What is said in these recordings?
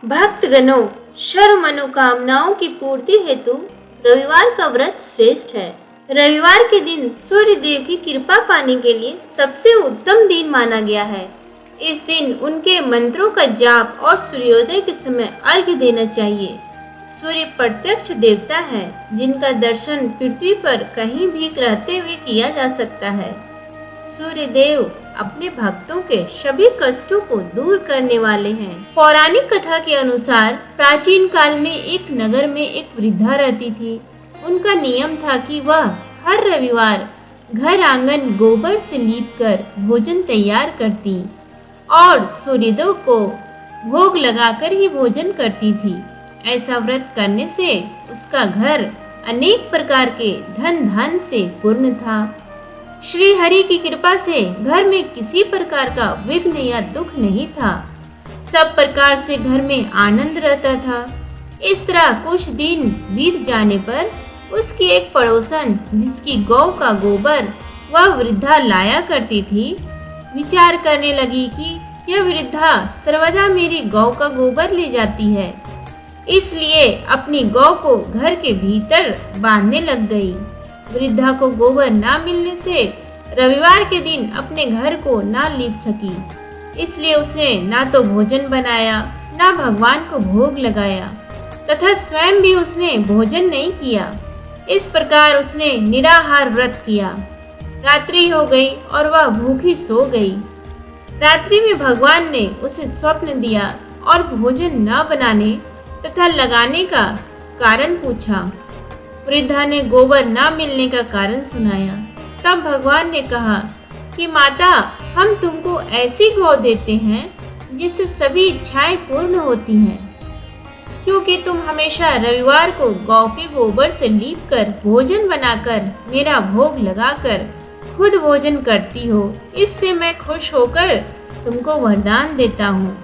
भक्तगणों, सर्व मनोकामनाओं की पूर्ति हेतु रविवार का व्रत श्रेष्ठ है। रविवार के दिन सूर्य देव की कृपा पाने के लिए सबसे उत्तम दिन माना गया है। इस दिन उनके मंत्रों का जाप और सूर्योदय के समय अर्घ्य देना चाहिए। सूर्य प्रत्यक्ष देवता है, जिनका दर्शन पृथ्वी पर कहीं भी रहते हुए किया जा सकता है। सूर्य देव अपने भक्तों के सभी कष्टों को दूर करने वाले हैं। पौराणिक कथा के अनुसार प्राचीन काल में एक नगर में एक वृद्धा रहती थी। उनका नियम था कि वह हर रविवार घर आंगन गोबर से लीपकर भोजन तैयार करती और सूर्यदेव को भोग लगाकर ही भोजन करती थी। ऐसा व्रत करने से उसका घर अनेक प्रकार के धन धान्य से पूर्ण था। श्री हरि की कृपा से घर में किसी प्रकार का विघ्न या दुख नहीं था। सब प्रकार से घर में आनंद रहता था। इस तरह कुछ दिन बीत जाने पर उसकी एक पड़ोसन, जिसकी गौ का गोबर वह वृद्धा लाया करती थी, विचार करने लगी कि यह वृद्धा सर्वदा मेरी गौ का गोबर ले जाती है, इसलिए अपनी गौ को घर के भीतर बांधने लग गई। वृद्धा को गोबर ना मिलने से रविवार के दिन अपने घर को ना लीप सकी, इसलिए उसने ना तो भोजन बनाया, ना भगवान को भोग लगाया तथा स्वयं भी उसने भोजन नहीं किया। इस प्रकार उसने निराहार व्रत किया। रात्रि हो गई और वह भूखी सो गई। रात्रि में भगवान ने उसे स्वप्न दिया और भोजन न बनाने तथा लगाने का कारण पूछा। वृद्धा ने गोबर न मिलने का कारण सुनाया। तब भगवान ने कहा कि माता, हम तुमको ऐसी गौ देते हैं जिससे सभी इच्छाएं पूर्ण होती हैं, क्योंकि तुम हमेशा रविवार को गौ के गोबर से लीपकर भोजन बनाकर मेरा भोग लगाकर खुद भोजन करती हो। इससे मैं खुश होकर तुमको वरदान देता हूँ।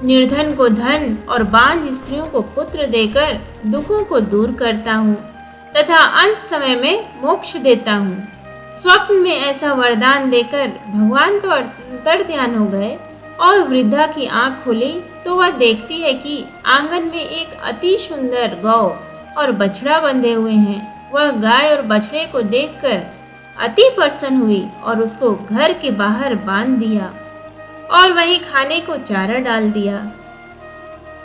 निर्धन को धन और बांझ स्त्रियों को पुत्र देकर दुखों को दूर करता हूँ तथा अंत समय में मोक्ष देता हूँ। स्वप्न में ऐसा वरदान देकर भगवान तो अंतर ध्यान हो गए और वृद्धा की आंख खुली तो वह देखती है कि आंगन में एक अति सुंदर गौ और बछड़ा बंधे हुए हैं। वह गाय और बछड़े को देखकर अति प्रसन्न हुई और उसको घर के बाहर बांध दिया और वहीं खाने को चारा डाल दिया।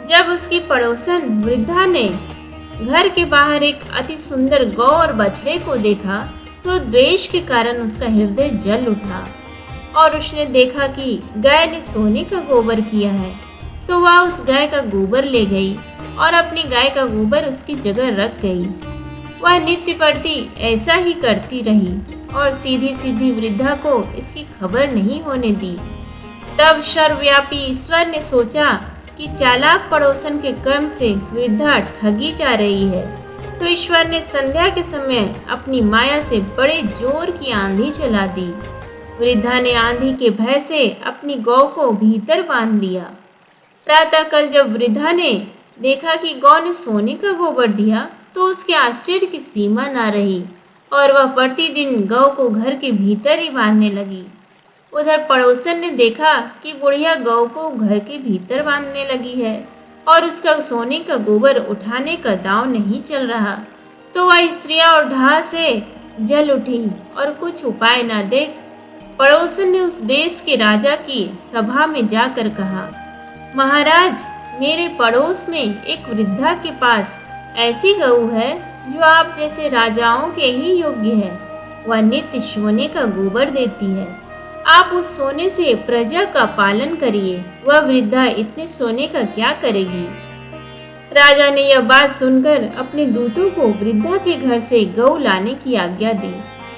जब उसकी पड़ोसन वृद्धा ने घर के बाहर एक अति सुंदर गौ और बछड़े को देखा तो द्वेष के कारण उसका हृदय जल उठा और उसने देखा कि गाय ने सोने का गोबर किया है, तो वह उस गाय का गोबर ले गई और अपनी गाय का गोबर उसकी जगह रख गई। वह नित्य प्रति ऐसा ही करती रही और सीधी सीधी वृद्धा को इसकी खबर नहीं होने दी। तब सर्वव्यापी ईश्वर ने सोचा कि चालाक पड़ोसन के कर्म से वृद्धा ठगी जा रही है, तो ईश्वर ने संध्या के समय अपनी माया से बड़े जोर की आंधी चला दी। वृद्धा ने आंधी के भय से अपनी गौ को भीतर बांध लिया। प्रातःकाल जब वृद्धा ने देखा कि गौ ने सोने का गोबर दिया तो उसके आश्चर्य की सीमा न रही और वह प्रतिदिन गौ को घर के भीतर ही बांधने लगी। उधर पड़ोसन ने देखा कि बुढ़िया गौ को घर के भीतर बांधने लगी है और उसका सोने का गोबर उठाने का दांव नहीं चल रहा, तो वह स्त्रियां और ढाह से जल उठी और कुछ उपाय न देख पड़ोसन ने उस देश के राजा की सभा में जाकर कहा, महाराज, मेरे पड़ोस में एक वृद्धा के पास ऐसी गऊ है जो आप जैसे राजाओं के ही योग्य है। वह नित्य सोने का गोबर देती है। आप उस सोने से प्रजा का पालन करिए। वह वृद्धा इतने सोने का क्या करेगी? राजा ने यह बात सुनकर अपने दूतों को वृद्धा के घर से गौ लाने की आज्ञा दी।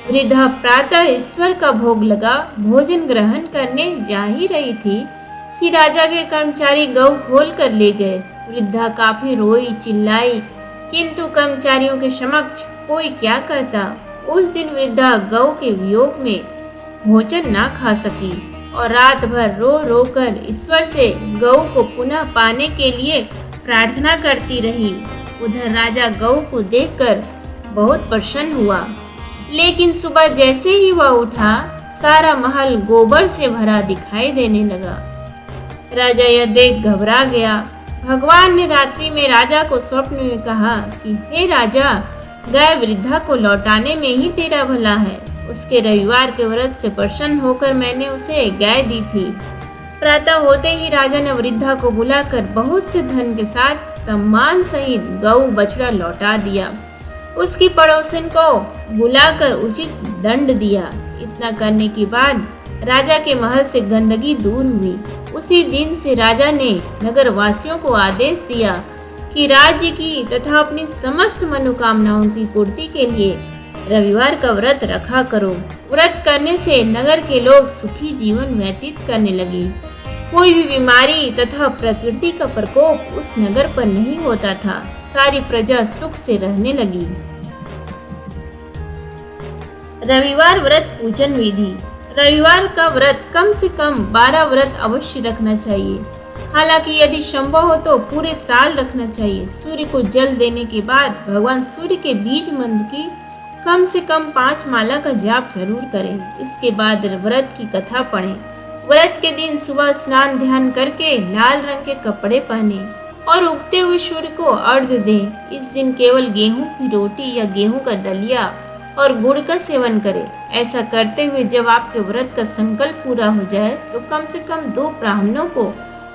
वृद्धा प्रातः ईश्वर का भोग लगा भोजन ग्रहण करने जा ही रही थी कि राजा के कर्मचारी गौ खोल कर ले गए। वृद्धा काफी रोई चिल्लाई, किंतु कर्मचारियों के समक्ष कोई क्या कहता। उस दिन वृद्धा गौ के वियोग में भोजन ना खा सकी और रात भर रो रो कर ईश्वर से गौ को पुनः पाने के लिए प्रार्थना करती रही। उधर राजा गौ को देखकर बहुत प्रसन्न हुआ, लेकिन सुबह जैसे ही वह उठा सारा महल गोबर से भरा दिखाई देने लगा। राजा यह देख घबरा गया। भगवान ने रात्रि में राजा को स्वप्न में कहा कि हे राजा, गाय वृद्धा को लौटाने में ही तेरा भला है। उसके रविवार के व्रत से प्रसन्न होकर मैंने उसे गाय दी थी। प्रातः होते ही राजा ने वृद्धा को बुलाकर बहुत से धन के साथ सम्मान सहित गौ बछड़ा लौटा दिया। उसकी पड़ोसन को बुलाकर उचित दंड दिया। इतना करने के बाद राजा के महल से गंदगी दूर हुई। उसी दिन से राजा ने नगर वासियों को आदेश दिया कि राज्य की तथा अपनी समस्त मनोकामनाओं की पूर्ति के लिए रविवार का व्रत रखा करो। व्रत करने से नगर के लोग सुखी जीवन व्यतीत करने लगे। कोई भी बीमारी तथा प्रकृति का प्रकोप उस नगर पर नहीं होता था। सारी प्रजा सुख से रहने लगी। रविवार व्रत पूजन विधि। रविवार का व्रत कम से कम 12 व्रत अवश्य रखना चाहिए। हालांकि यदि संभव हो तो पूरे साल रखना चाहिए। सूर्य को जल देने के बाद भगवान सूर्य के बीज मंत्र की कम से कम 5 माला का जाप जरूर करें। इसके बाद व्रत की कथा पढ़ें। व्रत के दिन सुबह स्नान ध्यान करके लाल रंग के कपड़े पहने और उगते हुए सूर्य को अर्घ्य दें। इस दिन केवल गेहूं की रोटी या गेहूं का दलिया और गुड़ का सेवन करें। ऐसा करते हुए जब आपके व्रत का संकल्प पूरा हो जाए तो कम से कम 2 ब्राह्मणों को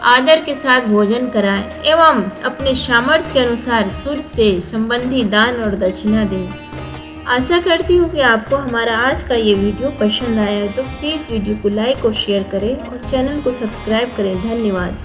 आदर के साथ भोजन कराएं एवं अपने सामर्थ्य के अनुसार सूर्य से संबंधी दान और दक्षिणा दें। आशा करती हूँ कि आपको हमारा आज का ये वीडियो पसंद आया है तो प्लीज़ वीडियो को लाइक और शेयर करें और चैनल को सब्सक्राइब करें। धन्यवाद।